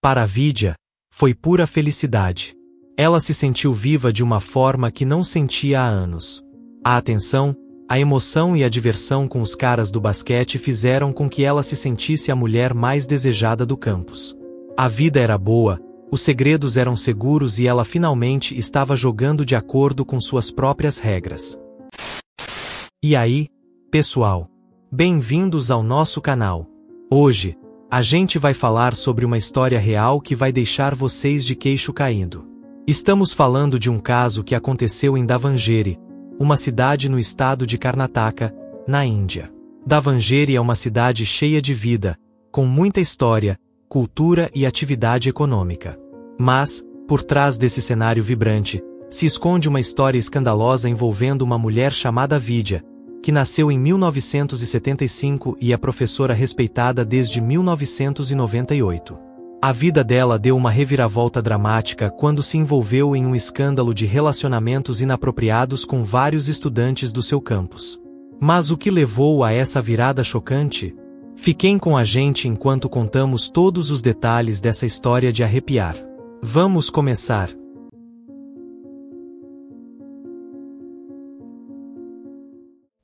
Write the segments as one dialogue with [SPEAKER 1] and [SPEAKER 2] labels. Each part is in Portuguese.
[SPEAKER 1] Para Vidya, foi pura felicidade. Ela se sentiu viva de uma forma que não sentia há anos. A atenção, a emoção e a diversão com os caras do basquete fizeram com que ela se sentisse a mulher mais desejada do campus. A vida era boa, os segredos eram seguros e ela finalmente estava jogando de acordo com suas próprias regras. E aí, pessoal? Bem-vindos ao nosso canal. Hoje, a gente vai falar sobre uma história real que vai deixar vocês de queixo caído. Estamos falando de um caso que aconteceu em Davangere, uma cidade no estado de Karnataka, na Índia. Davangere é uma cidade cheia de vida, com muita história, cultura e atividade econômica. Mas, por trás desse cenário vibrante, se esconde uma história escandalosa envolvendo uma mulher chamada Vidya, que nasceu em 1975 e é professora respeitada desde 1998. A vida dela deu uma reviravolta dramática quando se envolveu em um escândalo de relacionamentos inapropriados com vários estudantes do seu campus. Mas o que levou a essa virada chocante? Fiquem com a gente enquanto contamos todos os detalhes dessa história de arrepiar. Vamos começar!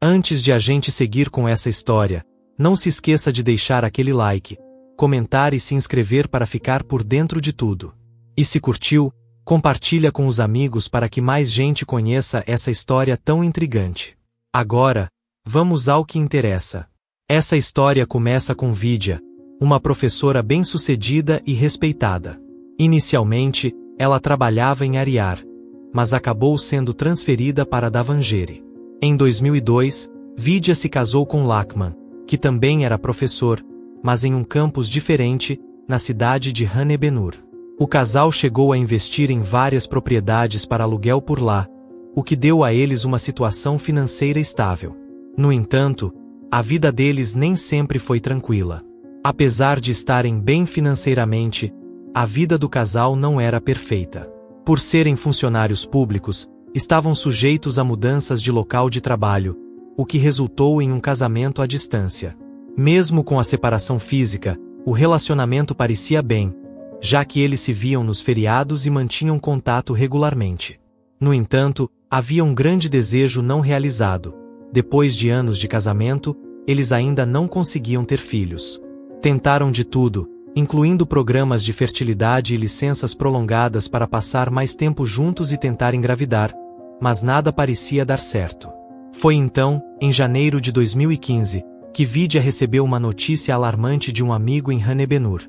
[SPEAKER 1] Antes de a gente seguir com essa história, não se esqueça de deixar aquele like, comentar e se inscrever para ficar por dentro de tudo. E se curtiu, compartilha com os amigos para que mais gente conheça essa história tão intrigante. Agora, vamos ao que interessa. Essa história começa com Vidya, uma professora bem-sucedida e respeitada. Inicialmente, ela trabalhava em Ariar, mas acabou sendo transferida para Davangere. Em 2002, Vidya se casou com Lakman, que também era professor, mas em um campus diferente, na cidade de Ranebenur. O casal chegou a investir em várias propriedades para aluguel por lá, o que deu a eles uma situação financeira estável. No entanto, a vida deles nem sempre foi tranquila. Apesar de estarem bem financeiramente, a vida do casal não era perfeita. Por serem funcionários públicos, estavam sujeitos a mudanças de local de trabalho, o que resultou em um casamento à distância. Mesmo com a separação física, o relacionamento parecia bem, já que eles se viam nos feriados e mantinham contato regularmente. No entanto, havia um grande desejo não realizado. Depois de anos de casamento, eles ainda não conseguiam ter filhos. Tentaram de tudo, incluindo programas de fertilidade e licenças prolongadas para passar mais tempo juntos e tentar engravidar, mas nada parecia dar certo. Foi então, em janeiro de 2015, que Vidya recebeu uma notícia alarmante de um amigo em Ranebenur.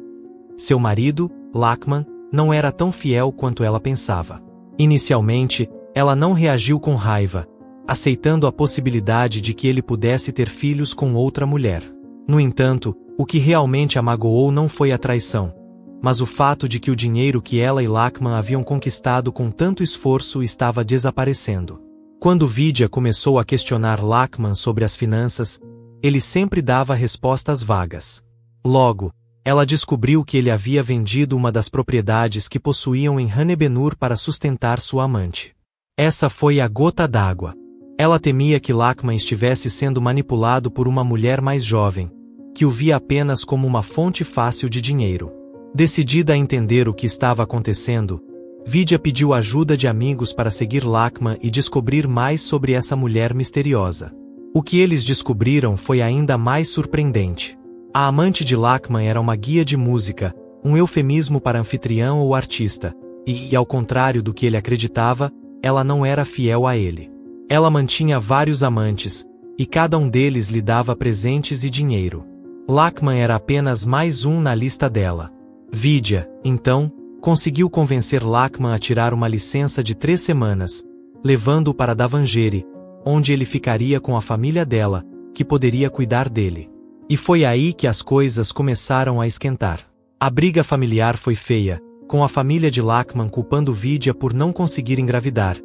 [SPEAKER 1] Seu marido, Lakman, não era tão fiel quanto ela pensava. Inicialmente, ela não reagiu com raiva, aceitando a possibilidade de que ele pudesse ter filhos com outra mulher. No entanto, o que realmente a magoou não foi a traição, mas o fato de que o dinheiro que ela e Lakman haviam conquistado com tanto esforço estava desaparecendo. Quando Vidya começou a questionar Lakman sobre as finanças, ele sempre dava respostas vagas. Logo, ela descobriu que ele havia vendido uma das propriedades que possuíam em Ranebenur para sustentar sua amante. Essa foi a gota d'água. Ela temia que Lakman estivesse sendo manipulado por uma mulher mais jovem, que o via apenas como uma fonte fácil de dinheiro. Decidida a entender o que estava acontecendo, Vidya pediu ajuda de amigos para seguir Lakman e descobrir mais sobre essa mulher misteriosa. O que eles descobriram foi ainda mais surpreendente. A amante de Lakman era uma guia de música, um eufemismo para anfitrião ou artista, e, ao contrário do que ele acreditava, ela não era fiel a ele. Ela mantinha vários amantes, e cada um deles lhe dava presentes e dinheiro. Lakman era apenas mais um na lista dela. Vidya, então, conseguiu convencer Lakman a tirar uma licença de 3 semanas, levando-o para Davangere, onde ele ficaria com a família dela, que poderia cuidar dele. E foi aí que as coisas começaram a esquentar. A briga familiar foi feia, com a família de Lakman culpando Vidya por não conseguir engravidar,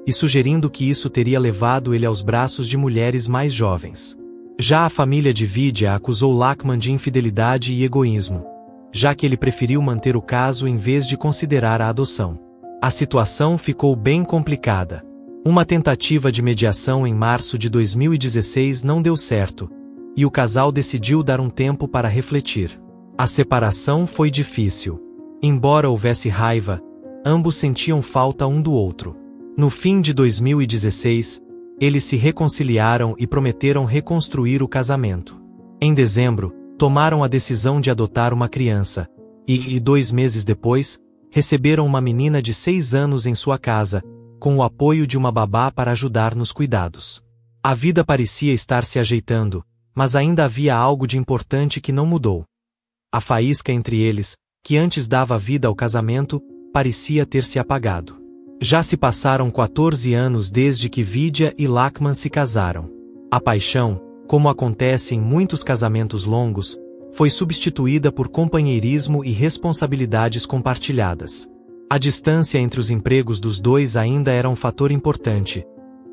[SPEAKER 1] e sugerindo que isso teria levado ele aos braços de mulheres mais jovens. Já a família de Vidya acusou Lakman de infidelidade e egoísmo, já que ele preferiu manter o caso em vez de considerar a adoção. A situação ficou bem complicada. Uma tentativa de mediação em março de 2016 não deu certo, e o casal decidiu dar um tempo para refletir. A separação foi difícil. Embora houvesse raiva, ambos sentiam falta um do outro. No fim de 2016, eles se reconciliaram e prometeram reconstruir o casamento. Em dezembro, tomaram a decisão de adotar uma criança, e 2 meses depois, receberam uma menina de 6 anos em sua casa, com o apoio de uma babá para ajudar nos cuidados. A vida parecia estar se ajeitando, mas ainda havia algo de importante que não mudou. A faísca entre eles, que antes dava vida ao casamento, parecia ter se apagado. Já se passaram 14 anos desde que Vidya e Lakshman se casaram. A paixão, como acontece em muitos casamentos longos, foi substituída por companheirismo e responsabilidades compartilhadas. A distância entre os empregos dos dois ainda era um fator importante,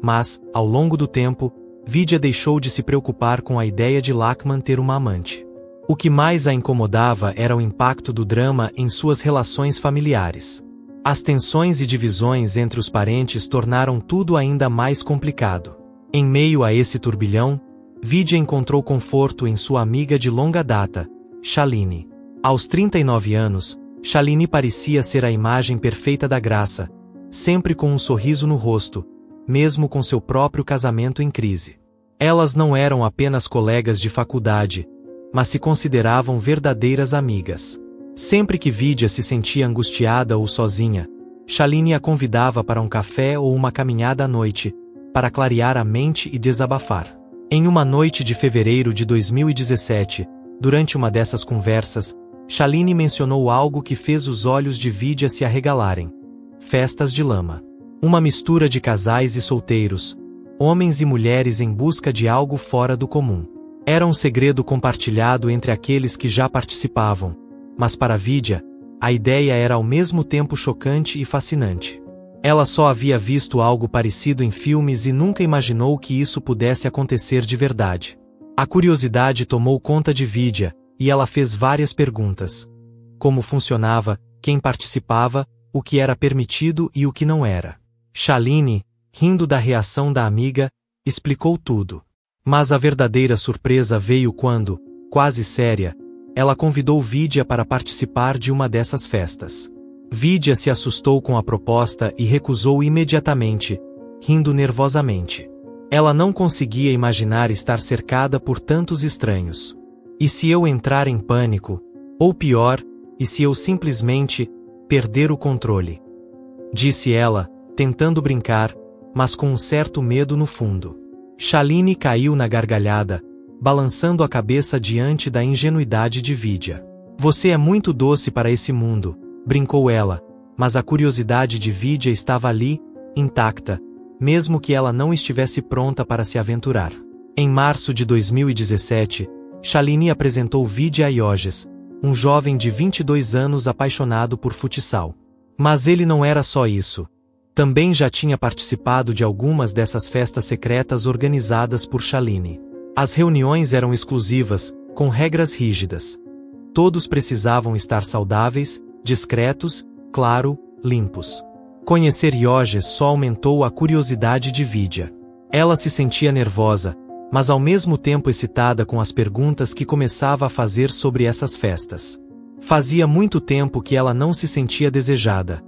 [SPEAKER 1] mas, ao longo do tempo, Vidya deixou de se preocupar com a ideia de Lakshman ter uma amante. O que mais a incomodava era o impacto do drama em suas relações familiares. As tensões e divisões entre os parentes tornaram tudo ainda mais complicado. Em meio a esse turbilhão, Vidya encontrou conforto em sua amiga de longa data, Shalini. Aos 39 anos, Shalini parecia ser a imagem perfeita da graça, sempre com um sorriso no rosto, mesmo com seu próprio casamento em crise. Elas não eram apenas colegas de faculdade, mas se consideravam verdadeiras amigas. Sempre que Vidya se sentia angustiada ou sozinha, Shalini a convidava para um café ou uma caminhada à noite, para clarear a mente e desabafar. Em uma noite de fevereiro de 2017, durante uma dessas conversas, Shalini mencionou algo que fez os olhos de Vidya se arregalarem: festas de lama. Uma mistura de casais e solteiros, homens e mulheres em busca de algo fora do comum. Era um segredo compartilhado entre aqueles que já participavam, mas para Vidya, a ideia era ao mesmo tempo chocante e fascinante. Ela só havia visto algo parecido em filmes e nunca imaginou que isso pudesse acontecer de verdade. A curiosidade tomou conta de Vidya, e ela fez várias perguntas. Como funcionava, quem participava, o que era permitido e o que não era. Shalini, rindo da reação da amiga, explicou tudo. Mas a verdadeira surpresa veio quando, quase séria, ela convidou Vidya para participar de uma dessas festas. Vidya se assustou com a proposta e recusou imediatamente, rindo nervosamente. Ela não conseguia imaginar estar cercada por tantos estranhos. E se eu entrar em pânico? Ou pior, e se eu simplesmente perder o controle? Disse ela, tentando brincar, mas com um certo medo no fundo. Shalini caiu na gargalhada, balançando a cabeça diante da ingenuidade de Vidya. Você é muito doce para esse mundo, brincou ela, mas a curiosidade de Vidya estava ali, intacta, mesmo que ela não estivesse pronta para se aventurar. Em março de 2017, Shalini apresentou Vidya a Yogesh, um jovem de 22 anos apaixonado por futsal. Mas ele não era só isso. Também já tinha participado de algumas dessas festas secretas organizadas por Shalini. As reuniões eram exclusivas, com regras rígidas. Todos precisavam estar saudáveis, discretos, claro, limpos. Conhecer Yogesh só aumentou a curiosidade de Vidya. Ela se sentia nervosa, mas ao mesmo tempo excitada com as perguntas que começava a fazer sobre essas festas. Fazia muito tempo que ela não se sentia desejada.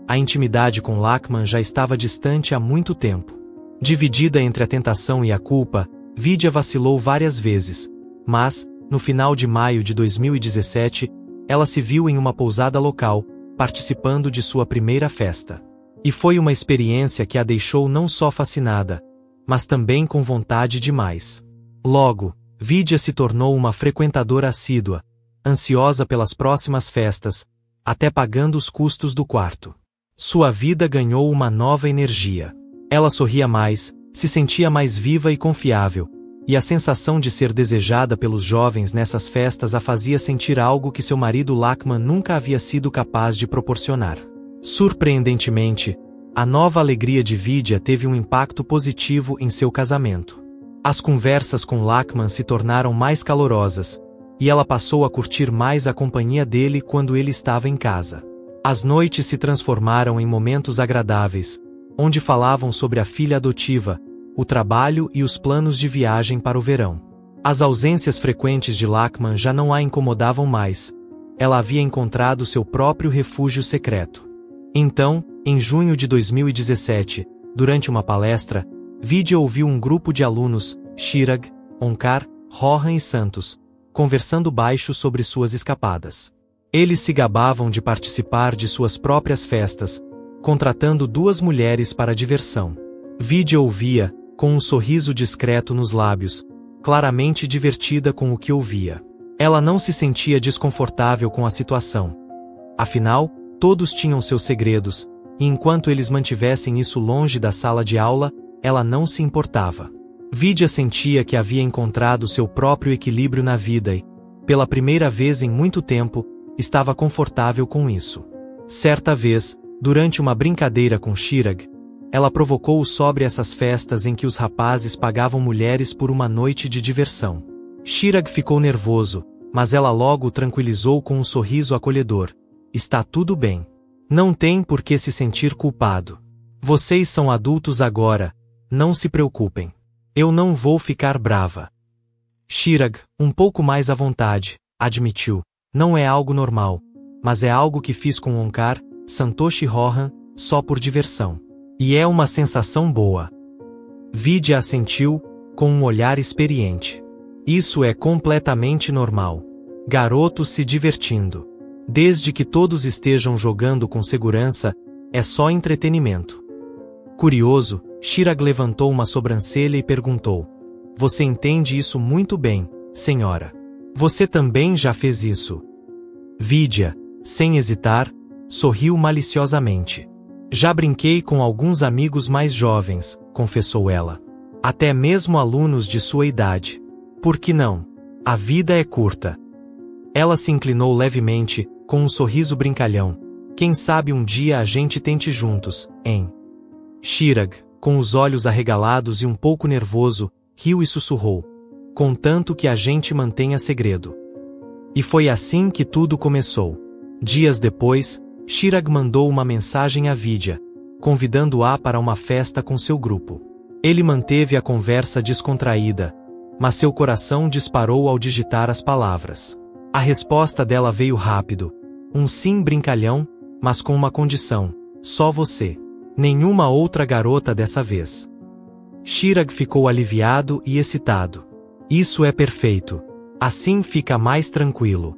[SPEAKER 1] A intimidade com Lakshman já estava distante há muito tempo. Dividida entre a tentação e a culpa, Vidya vacilou várias vezes, mas, no final de maio de 2017, ela se viu em uma pousada local, participando de sua primeira festa. E foi uma experiência que a deixou não só fascinada, mas também com vontade de mais. Logo, Vidya se tornou uma frequentadora assídua, ansiosa pelas próximas festas, até pagando os custos do quarto. Sua vida ganhou uma nova energia. Ela sorria mais, se sentia mais viva e confiável, e a sensação de ser desejada pelos jovens nessas festas a fazia sentir algo que seu marido Lakshman nunca havia sido capaz de proporcionar. Surpreendentemente, a nova alegria de Vidya teve um impacto positivo em seu casamento. As conversas com Lakshman se tornaram mais calorosas, e ela passou a curtir mais a companhia dele quando ele estava em casa. As noites se transformaram em momentos agradáveis, onde falavam sobre a filha adotiva, o trabalho e os planos de viagem para o verão. As ausências frequentes de Lakshman já não a incomodavam mais, ela havia encontrado seu próprio refúgio secreto. Então, em junho de 2017, durante uma palestra, Vidya ouviu um grupo de alunos, Chirag, Onkar, Rohan e Santos, conversando baixo sobre suas escapadas. Eles se gabavam de participar de suas próprias festas, contratando 2 mulheres para a diversão. Vidya ouvia, com um sorriso discreto nos lábios, claramente divertida com o que ouvia. Ela não se sentia desconfortável com a situação. Afinal, todos tinham seus segredos, e enquanto eles mantivessem isso longe da sala de aula, ela não se importava. Vidya sentia que havia encontrado seu próprio equilíbrio na vida e, pela primeira vez em muito tempo, estava confortável com isso. Certa vez, durante uma brincadeira com Chirag, ela provocou-o sobre essas festas em que os rapazes pagavam mulheres por uma noite de diversão. Chirag ficou nervoso, mas ela logo o tranquilizou com um sorriso acolhedor. Está tudo bem. Não tem por que se sentir culpado. Vocês são adultos agora, não se preocupem. Eu não vou ficar brava. Chirag, um pouco mais à vontade, admitiu. Não é algo normal, mas é algo que fiz com Onkar, Santosh e Rohan, só por diversão. E é uma sensação boa. Vidya assentiu, com um olhar experiente. Isso é completamente normal. Garotos se divertindo. Desde que todos estejam jogando com segurança, é só entretenimento. Curioso, Chirag levantou uma sobrancelha e perguntou: Você entende isso muito bem, senhora. Você também já fez isso. Vidya, sem hesitar, sorriu maliciosamente. Já brinquei com alguns amigos mais jovens, confessou ela. Até mesmo alunos de sua idade. Por que não? A vida é curta. Ela se inclinou levemente, com um sorriso brincalhão. Quem sabe um dia a gente tente juntos, hein? Chirag, com os olhos arregalados e um pouco nervoso, riu e sussurrou. Contanto que a gente mantenha segredo. E foi assim que tudo começou. Dias depois, Chirag mandou uma mensagem a Vidya, convidando-a para uma festa com seu grupo. Ele manteve a conversa descontraída, mas seu coração disparou ao digitar as palavras. A resposta dela veio rápido. Um sim brincalhão, mas com uma condição. Só você. Nenhuma outra garota dessa vez. Chirag ficou aliviado e excitado. Isso é perfeito. Assim fica mais tranquilo.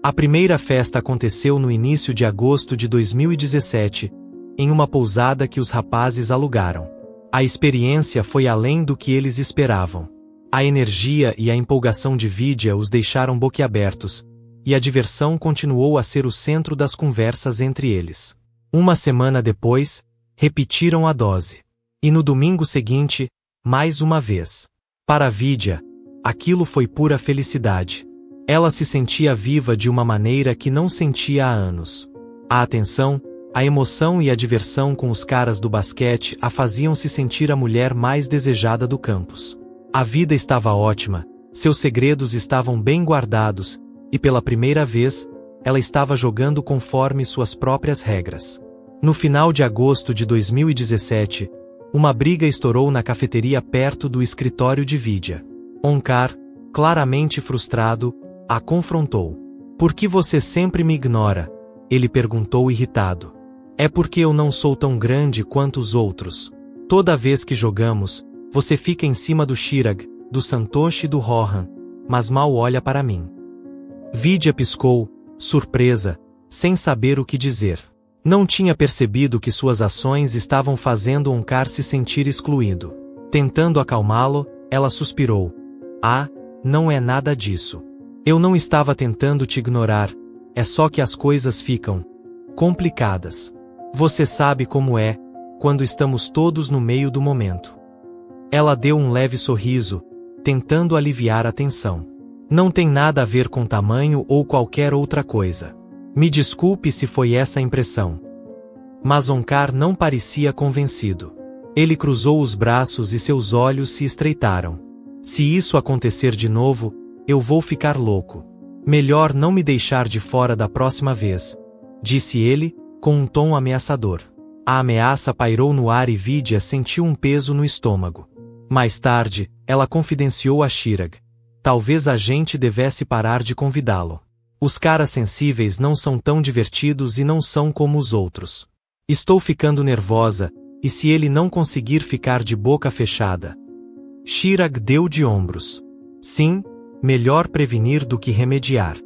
[SPEAKER 1] A primeira festa aconteceu no início de agosto de 2017, em uma pousada que os rapazes alugaram. A experiência foi além do que eles esperavam. A energia e a empolgação de Vidya os deixaram boquiabertos, e a diversão continuou a ser o centro das conversas entre eles. Uma semana depois, repetiram a dose. E no domingo seguinte, mais uma vez. Para Vidya, aquilo foi pura felicidade. Ela se sentia viva de uma maneira que não sentia há anos. A atenção, a emoção e a diversão com os caras do basquete a faziam se sentir a mulher mais desejada do campus. A vida estava ótima, seus segredos estavam bem guardados, e pela primeira vez, ela estava jogando conforme suas próprias regras. No final de agosto de 2017, uma briga estourou na cafeteria perto do escritório de Vidya. Onkar, claramente frustrado, a confrontou. Por que você sempre me ignora? Ele perguntou irritado. É porque eu não sou tão grande quanto os outros. Toda vez que jogamos, você fica em cima do Chirag, do Santosh e do Rohan, mas mal olha para mim. Vidya piscou, surpresa, sem saber o que dizer. Não tinha percebido que suas ações estavam fazendo Onkar se sentir excluído. Tentando acalmá-lo, ela suspirou. Ah, não é nada disso. Eu não estava tentando te ignorar, é só que as coisas ficam complicadas. Você sabe como é, quando estamos todos no meio do momento. Ela deu um leve sorriso, tentando aliviar a tensão. Não tem nada a ver com tamanho ou qualquer outra coisa. Me desculpe se foi essa a impressão. Mas Onkar não parecia convencido. Ele cruzou os braços e seus olhos se estreitaram. Se isso acontecer de novo, eu vou ficar louco. Melhor não me deixar de fora da próxima vez, disse ele, com um tom ameaçador. A ameaça pairou no ar e Vidya sentiu um peso no estômago. Mais tarde, ela confidenciou a Chirag. Talvez a gente devesse parar de convidá-lo. Os caras sensíveis não são tão divertidos e não são como os outros. Estou ficando nervosa, e se ele não conseguir ficar de boca fechada? Chirag deu de ombros. Sim, melhor prevenir do que remediar.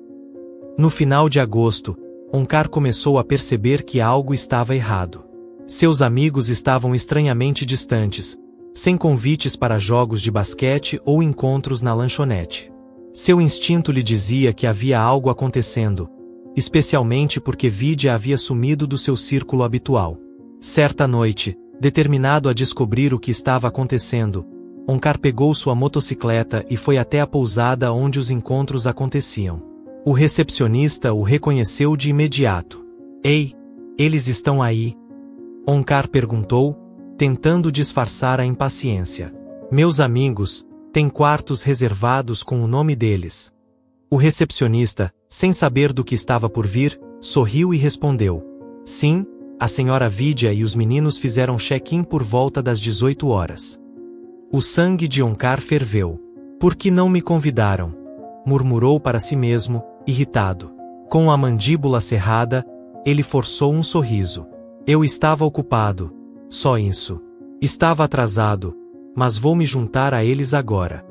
[SPEAKER 1] No final de agosto, Onkar começou a perceber que algo estava errado. Seus amigos estavam estranhamente distantes, sem convites para jogos de basquete ou encontros na lanchonete. Seu instinto lhe dizia que havia algo acontecendo, especialmente porque Vidya havia sumido do seu círculo habitual. Certa noite, determinado a descobrir o que estava acontecendo, Onkar pegou sua motocicleta e foi até a pousada onde os encontros aconteciam. O recepcionista o reconheceu de imediato. Ei, eles estão aí? Onkar perguntou, tentando disfarçar a impaciência. Meus amigos, têm quartos reservados com o nome deles. O recepcionista, sem saber do que estava por vir, sorriu e respondeu. Sim, a senhora Vidya e os meninos fizeram check-in por volta das 18 horas. O sangue de Onkar ferveu. Por que não me convidaram? Murmurou para si mesmo, irritado. Com a mandíbula cerrada, ele forçou um sorriso. Eu estava ocupado. Só isso. Estava atrasado, mas vou me juntar a eles agora.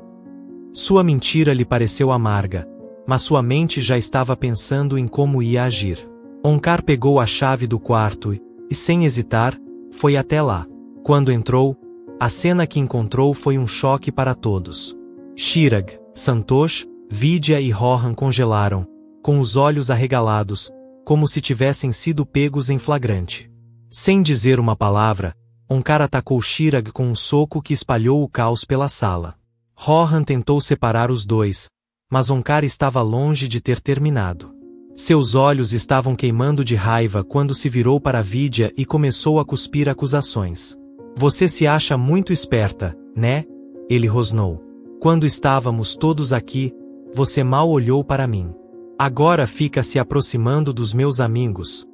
[SPEAKER 1] Sua mentira lhe pareceu amarga, mas sua mente já estava pensando em como ia agir. Onkar pegou a chave do quarto e, sem hesitar, foi até lá. Quando entrou, a cena que encontrou foi um choque para todos. Chirag, Santosh, Vidya e Rohan congelaram, com os olhos arregalados, como se tivessem sido pegos em flagrante. Sem dizer uma palavra, Onkar atacou Chirag com um soco que espalhou o caos pela sala. Rohan tentou separar os dois, mas Onkar estava longe de ter terminado. Seus olhos estavam queimando de raiva quando se virou para Vidya e começou a cuspir acusações. Você se acha muito esperta, né? Ele rosnou. Quando estávamos todos aqui, você mal olhou para mim. Agora fica se aproximando dos meus amigos.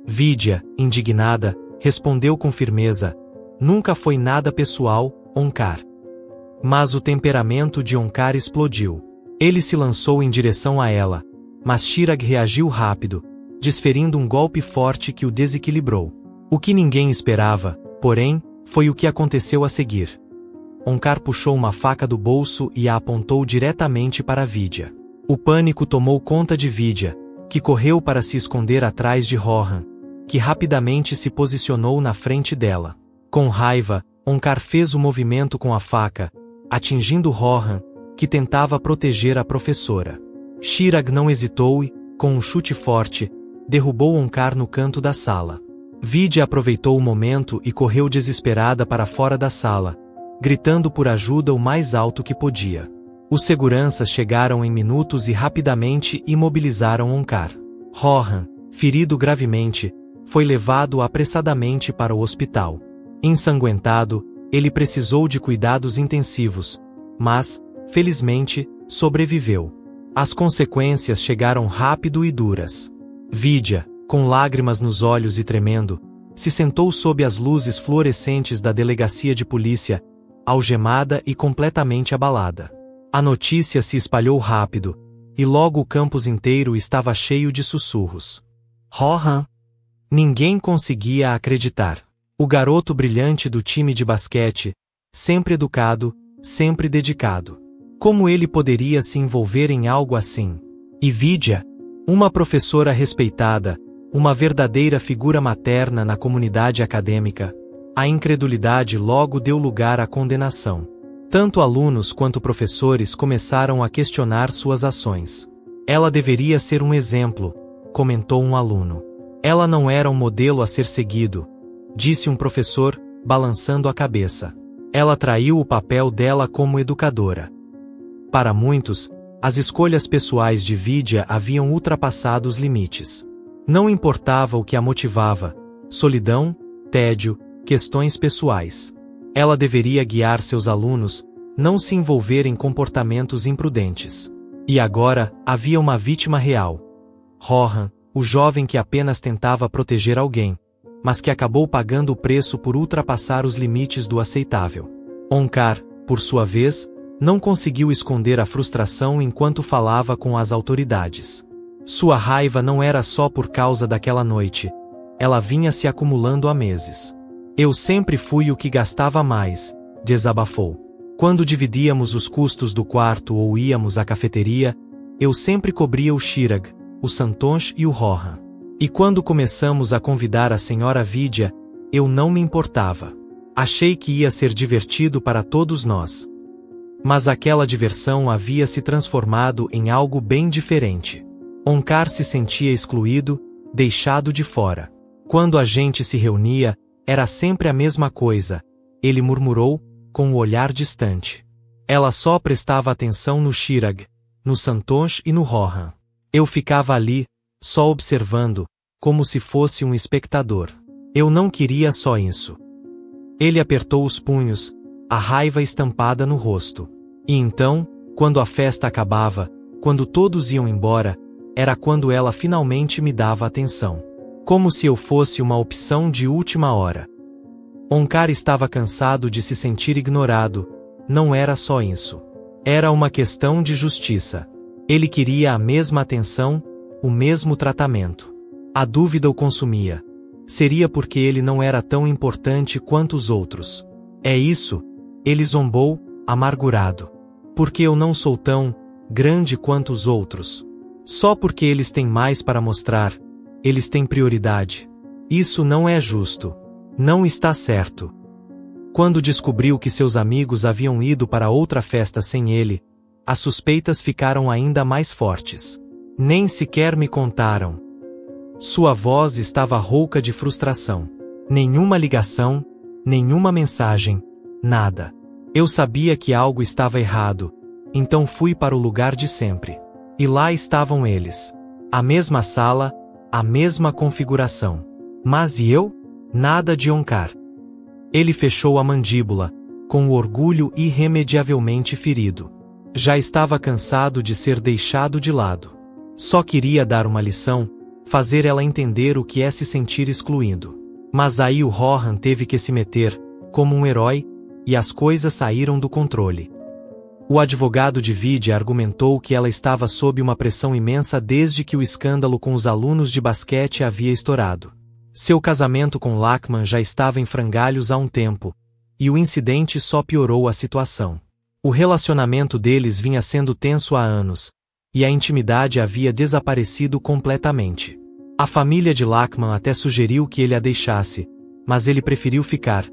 [SPEAKER 1] Vidya, indignada, respondeu com firmeza. Nunca foi nada pessoal, Onkar. Mas o temperamento de Onkar explodiu. Ele se lançou em direção a ela, mas Chirag reagiu rápido, desferindo um golpe forte que o desequilibrou. O que ninguém esperava, porém, foi o que aconteceu a seguir. Onkar puxou uma faca do bolso e a apontou diretamente para Vidya. O pânico tomou conta de Vidya, que correu para se esconder atrás de Rohan, que rapidamente se posicionou na frente dela. Com raiva, Onkar fez o movimento com a faca, atingindo Rohan, que tentava proteger a professora. Chirag não hesitou e, com um chute forte, derrubou Onkar no canto da sala. Vidya aproveitou o momento e correu desesperada para fora da sala, gritando por ajuda o mais alto que podia. Os seguranças chegaram em minutos e rapidamente imobilizaram Onkar. Rohan, ferido gravemente, foi levado apressadamente para o hospital. Ensanguentado, ele precisou de cuidados intensivos, mas, felizmente, sobreviveu. As consequências chegaram rápido e duras. Vidya, com lágrimas nos olhos e tremendo, se sentou sob as luzes fluorescentes da delegacia de polícia, algemada e completamente abalada. A notícia se espalhou rápido, e logo o campus inteiro estava cheio de sussurros. Rohan! Ninguém conseguia acreditar. O garoto brilhante do time de basquete, sempre educado, sempre dedicado. Como ele poderia se envolver em algo assim? E Vidya, uma professora respeitada, uma verdadeira figura materna na comunidade acadêmica, a incredulidade logo deu lugar à condenação. Tanto alunos quanto professores começaram a questionar suas ações. Ela deveria ser um exemplo, comentou um aluno. Ela não era um modelo a ser seguido, disse um professor, balançando a cabeça. Ela traiu o papel dela como educadora. Para muitos, as escolhas pessoais de Vidya haviam ultrapassado os limites. Não importava o que a motivava, solidão, tédio, questões pessoais. Ela deveria guiar seus alunos, não se envolver em comportamentos imprudentes. E agora, havia uma vítima real. Rohan, o jovem que apenas tentava proteger alguém, mas que acabou pagando o preço por ultrapassar os limites do aceitável. Onkar, por sua vez, não conseguiu esconder a frustração enquanto falava com as autoridades. Sua raiva não era só por causa daquela noite, ela vinha se acumulando há meses. Eu sempre fui o que gastava mais, desabafou. Quando dividíamos os custos do quarto ou íamos à cafeteria, eu sempre cobria o Chirag, o Santosh e o Rohan. E quando começamos a convidar a senhora Vidya, eu não me importava. Achei que ia ser divertido para todos nós. Mas aquela diversão havia se transformado em algo bem diferente. Onkar se sentia excluído, deixado de fora. Quando a gente se reunia, era sempre a mesma coisa, ele murmurou, com o olhar distante. Ela só prestava atenção no Chirag, no Santosh e no Rohan. Eu ficava ali, só observando, como se fosse um espectador. Eu não queria só isso. Ele apertou os punhos, a raiva estampada no rosto. E então, quando a festa acabava, quando todos iam embora, era quando ela finalmente me dava atenção. Como se eu fosse uma opção de última hora. Onkar estava cansado de se sentir ignorado, não era só isso. Era uma questão de justiça. Ele queria a mesma atenção, o mesmo tratamento. A dúvida o consumia. Seria porque ele não era tão importante quanto os outros. É isso, ele zombou, amargurado. Porque eu não sou tão grande quanto os outros. Só porque eles têm mais para mostrar, eles têm prioridade. Isso não é justo. Não está certo. Quando descobriu que seus amigos haviam ido para outra festa sem ele, as suspeitas ficaram ainda mais fortes. Nem sequer me contaram. Sua voz estava rouca de frustração. Nenhuma ligação, nenhuma mensagem, nada. Eu sabia que algo estava errado, então fui para o lugar de sempre. E lá estavam eles. A mesma sala, a mesma configuração. Mas e eu? Nada de Onkar. Ele fechou a mandíbula, com o orgulho irremediavelmente ferido. Já estava cansado de ser deixado de lado. Só queria dar uma lição, fazer ela entender o que é se sentir excluído. Mas aí o Rohan teve que se meter, como um herói, e as coisas saíram do controle. O advogado de Vidya argumentou que ela estava sob uma pressão imensa desde que o escândalo com os alunos de basquete havia estourado. Seu casamento com Lakman já estava em frangalhos há um tempo, e o incidente só piorou a situação. O relacionamento deles vinha sendo tenso há anos, e a intimidade havia desaparecido completamente. A família de Lakman até sugeriu que ele a deixasse, mas ele preferiu ficar,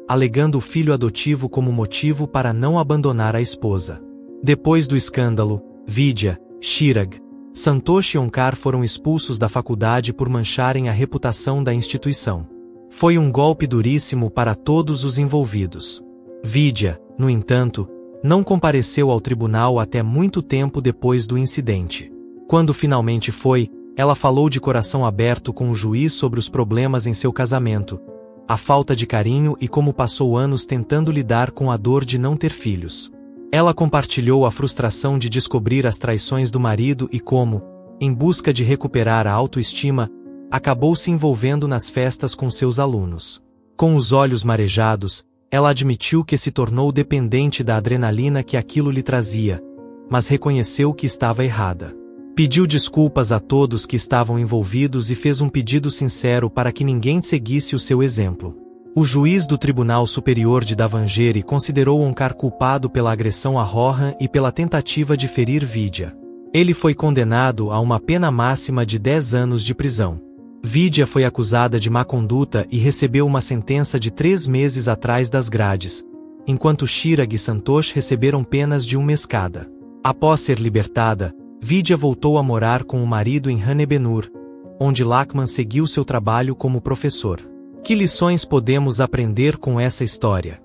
[SPEAKER 1] alegando o filho adotivo como motivo para não abandonar a esposa. Depois do escândalo, Vidya, Chirag, Santosh e Onkar foram expulsos da faculdade por mancharem a reputação da instituição. Foi um golpe duríssimo para todos os envolvidos. Vidya, no entanto, não compareceu ao tribunal até muito tempo depois do incidente. Quando finalmente foi, ela falou de coração aberto com o juiz sobre os problemas em seu casamento, a falta de carinho e como passou anos tentando lidar com a dor de não ter filhos. Ela compartilhou a frustração de descobrir as traições do marido e como, em busca de recuperar a autoestima, acabou se envolvendo nas festas com seus alunos. Com os olhos marejados, ela admitiu que se tornou dependente da adrenalina que aquilo lhe trazia, mas reconheceu que estava errada. Pediu desculpas a todos que estavam envolvidos e fez um pedido sincero para que ninguém seguisse o seu exemplo. O juiz do Tribunal Superior de Davangere considerou Onkar culpado pela agressão a Rohan e pela tentativa de ferir Vidya. Ele foi condenado a uma pena máxima de 10 anos de prisão. Vidya foi acusada de má conduta e recebeu uma sentença de 3 meses atrás das grades, enquanto Chirag e Santosh receberam penas de 1 mês cada. Após ser libertada, Vidya voltou a morar com o marido em Hanebenur, onde Lakman seguiu seu trabalho como professor. Que lições podemos aprender com essa história?